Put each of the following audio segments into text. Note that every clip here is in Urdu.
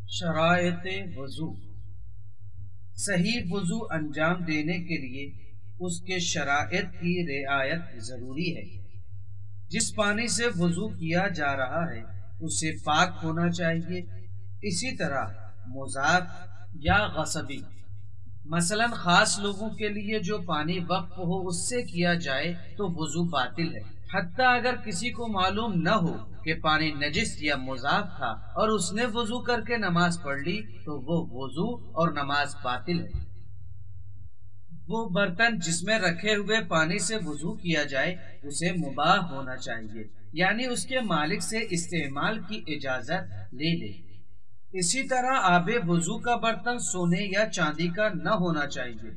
شرائط وضو۔ صحیح وضو انجام دینے کے لیے اس کے شرائط کی رعایت ضروری ہے۔ جس پانی سے وضو کیا جا رہا ہے اسے پاک ہونا چاہیے۔ اسی طرح مضاف یا غصبی، مثلا خاص لوگوں کے لیے جو پانی وقف ہو اس سے کیا جائے تو وضو باطل ہے، حتیٰ اگر کسی کو معلوم نہ ہو کہ پانی نجس یا مضاف تھا اور اس نے وضو کر کے نماز پڑھ لی تو وہ وضو اور نماز باطل ہے۔ وہ برتن جس میں رکھے ہوئے پانی سے وضو کیا جائے اسے مباح ہونا چاہیے، یعنی اس کے مالک سے استعمال کی اجازت لے لے۔ اسی طرح آب وضو کا برتن سونے یا چاندی کا نہ ہونا چاہیے۔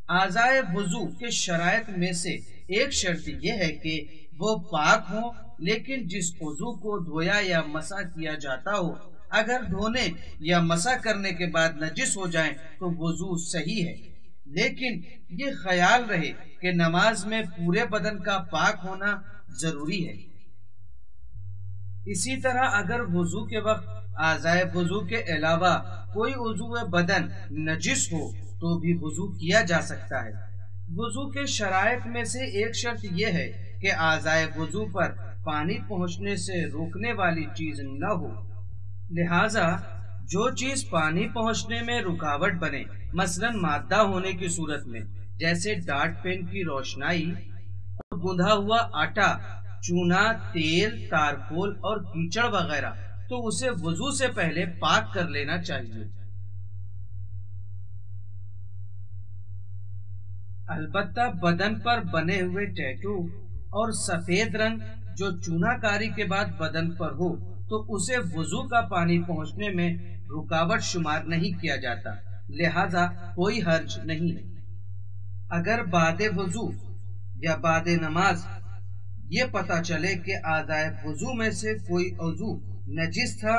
اعضائے وضو کے شرائط میں سے ایک شرط یہ ہے کہ وہ پاک ہوں، لیکن جس عضو کو دھویا یا مسح کیا جاتا ہو اگر دھونے یا مسح کرنے کے بعد نجس ہو جائیں تو وضو صحیح ہے، لیکن یہ خیال رہے کہ نماز میں پورے بدن کا پاک ہونا ضروری ہے۔ اسی طرح اگر وضو کے وقت اعضائے وضو کے علاوہ کوئی عضو بدن نجس ہو تو بھی وضو کیا جا سکتا ہے۔ وضو کے شرائط میں سے ایک شرط یہ ہے کہ اعضائے وضو پر پانی پہنچنے سے روکنے والی چیز نہ ہو، لہذا جو چیز پانی پہنچنے میں رکاوٹ بنے، مثلا مادہ ہونے کی صورت میں جیسے ڈاٹ پین کی روشنائی اور گوندھا ہوا آٹا، چونا، تیل، تارکول اور کیچڑ وغیرہ، تو اسے وضو سے پہلے پاک کر لینا چاہیے۔ البتہ بدن پر بنے ہوئے ٹیٹو اور سفید رنگ جو چونا کاری کے بعد بدن پر ہو تو اسے وضو کا پانی پہنچنے میں رکاوٹ شمار نہیں کیا جاتا، لہذا کوئی حرج نہیں ہے۔ اگر بعد وضو یا بعد نماز یہ پتہ چلے کہ اعضائے وضو میں سے کوئی عضو نجس تھا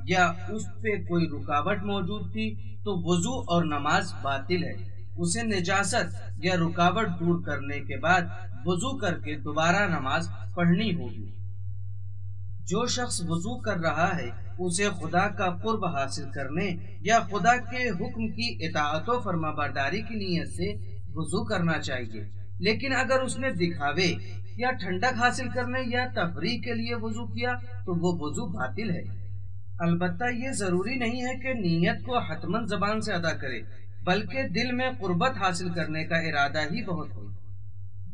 یا اس پہ کوئی رکاوٹ موجود تھی تو وضو اور نماز باطل ہے۔ اسے نجاست یا رکاوٹ دور کرنے کے بعد وضو کر کے دوبارہ نماز پڑھنی ہوگی۔ جو شخص وضو کر رہا ہے اسے خدا کا قرب حاصل کرنے یا خدا کے حکم کی اطاعت و فرما برداری کی نیت سے وضو کرنا چاہیے، لیکن اگر اس نے دکھاوے یا ٹھنڈک حاصل کرنے یا تفریح کے لیے وضو کیا تو وہ وضو باطل ہے۔ البتہ یہ ضروری نہیں ہے کہ نیت کو حتماً زبان سے ادا کرے، بلکہ دل میں قربت حاصل کرنے کا ارادہ ہی بہت ہو۔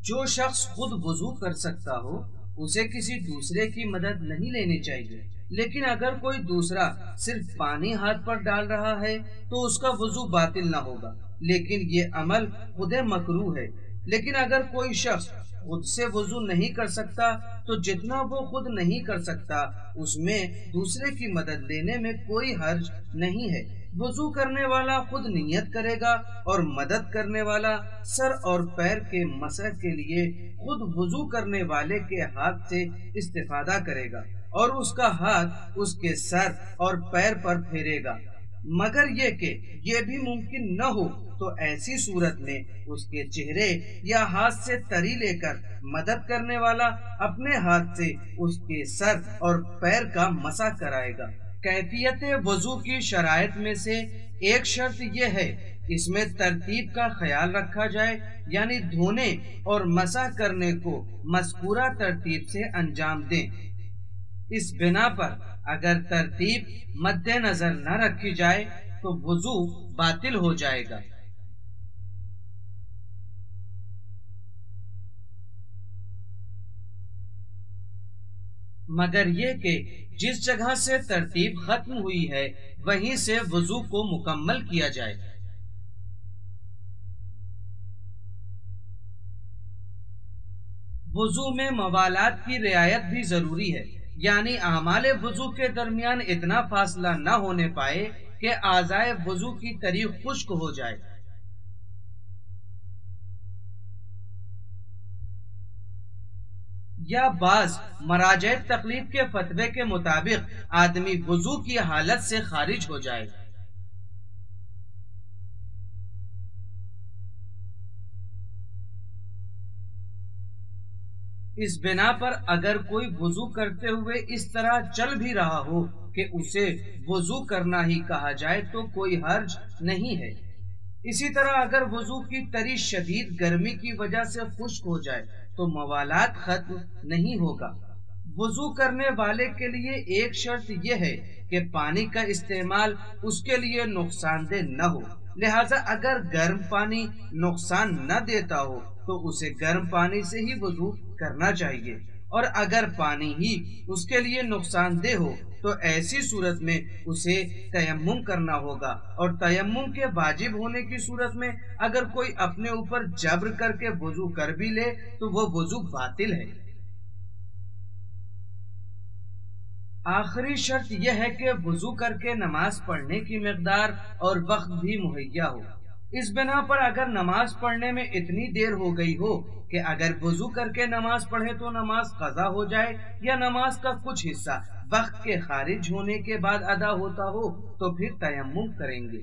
جو شخص خود وضو کر سکتا ہو اسے کسی دوسرے کی مدد نہیں لینی چاہیے، لیکن اگر کوئی دوسرا صرف پانی ہاتھ پر ڈال رہا ہے تو اس کا وضو باطل نہ ہوگا، لیکن یہ عمل خود مکروہ ہے۔ لیکن اگر کوئی شخص خود سے وضو نہیں کر سکتا تو جتنا وہ خود نہیں کر سکتا اس میں دوسرے کی مدد لینے میں کوئی حرج نہیں ہے۔ وضو کرنے والا خود نیت کرے گا اور مدد کرنے والا سر اور پیر کے مسح کے لیے خود وضو کرنے والے کے ہاتھ سے استفادہ کرے گا اور اس کا ہاتھ اس کے سر اور پیر پر پھیرے گا، مگر یہ کہ یہ بھی ممکن نہ ہو تو ایسی صورت میں اس کے چہرے یا ہاتھ سے تری لے کر مدد کرنے والا اپنے ہاتھ سے اس کے سر اور پیر کا مسح کرائے گا۔ کیفیت وضو کی شرائط میں سے ایک شرط یہ ہے اس میں ترتیب کا خیال رکھا جائے، یعنی دھونے اور مسح کرنے کو مذکورہ ترتیب سے انجام دیں۔ اس بنا پر اگر ترتیب مد نظر نہ رکھی جائے تو وضو باطل ہو جائے گا۔ مگر یہ کہ جس جگہ سے ترتیب ختم ہوئی ہے وہیں سے وضو کو مکمل کیا جائے۔ وضو میں موالات کی رعایت بھی ضروری ہے، یعنی اعمال وضو کے درمیان اتنا فاصلہ نہ ہونے پائے کہ اعضائے وضو کی تری خشک ہو جائے۔ یا بعض مراجع تقلید کے فتوے کے مطابق آدمی وضو کی حالت سے خارج ہو جائے۔ اس بنا پر اگر کوئی وضو کرتے ہوئے اس طرح چل بھی رہا ہو کہ اسے وضو کرنا ہی کہا جائے تو کوئی حرج نہیں ہے۔ اسی طرح اگر وضو کی تری شدید گرمی کی وجہ سے خشک ہو جائے تو موالات ختم نہیں ہوگا۔ وضو کرنے والے کے لیے ایک شرط یہ ہے کہ پانی کا استعمال اس کے لیے نقصان دہ نہ ہو، لہذا اگر گرم پانی نقصان نہ دیتا ہو تو اسے گرم پانی سے ہی وضو کرنا چاہیے، اور اگر پانی ہی اس کے لیے نقصان دہ ہو تو ایسی صورت میں اسے تیمم کرنا ہوگا، اور تیمم کے واجب ہونے کی صورت میں اگر کوئی اپنے اوپر جبر کر کے وضو کر بھی لے تو وہ وضو باطل ہے۔ آخری شرط یہ ہے کہ وضو کر کے نماز پڑھنے کی مقدار اور وقت بھی مہیا ہو۔ اس بنا پر اگر نماز پڑھنے میں اتنی دیر ہو گئی ہو کہ اگر وضو کر کے نماز پڑھے تو نماز قضا ہو جائے، یا نماز کا کچھ حصہ وقت کے خارج ہونے کے بعد ادا ہوتا ہو، تو پھر تیمم کریں گے۔